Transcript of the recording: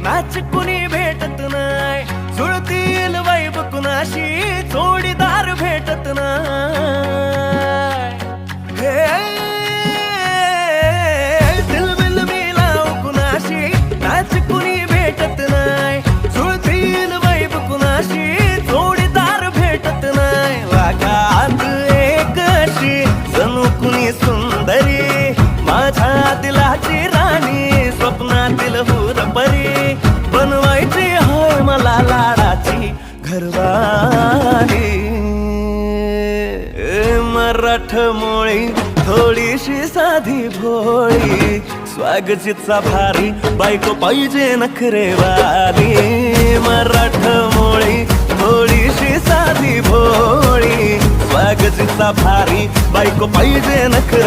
Match कुणी भेटत नाही, जुळतील वैब कुणाशी जोडीदार भेटत नाही. दिल बिल मिलाव कुणाशी मॅच कुणी भेटत नाही, जुळतील वैब कुणाशी जोडीदार भेटत नाही. वागात एक अशी जणू कुणी सुंदरी, माझ्या दिलाची राणी, स्वप्नातील हुरपरी, बनवायची होय मला लाडाची घरवाली. मराठमोळी थोडीशी साधी भोळी, स्वागतीचा भारी बायको पाहिजे नखरेवाली. मराठमोळी थोडीशी साधी भोळी, स्वागतीचा भारी बायको पाहिजे नखरे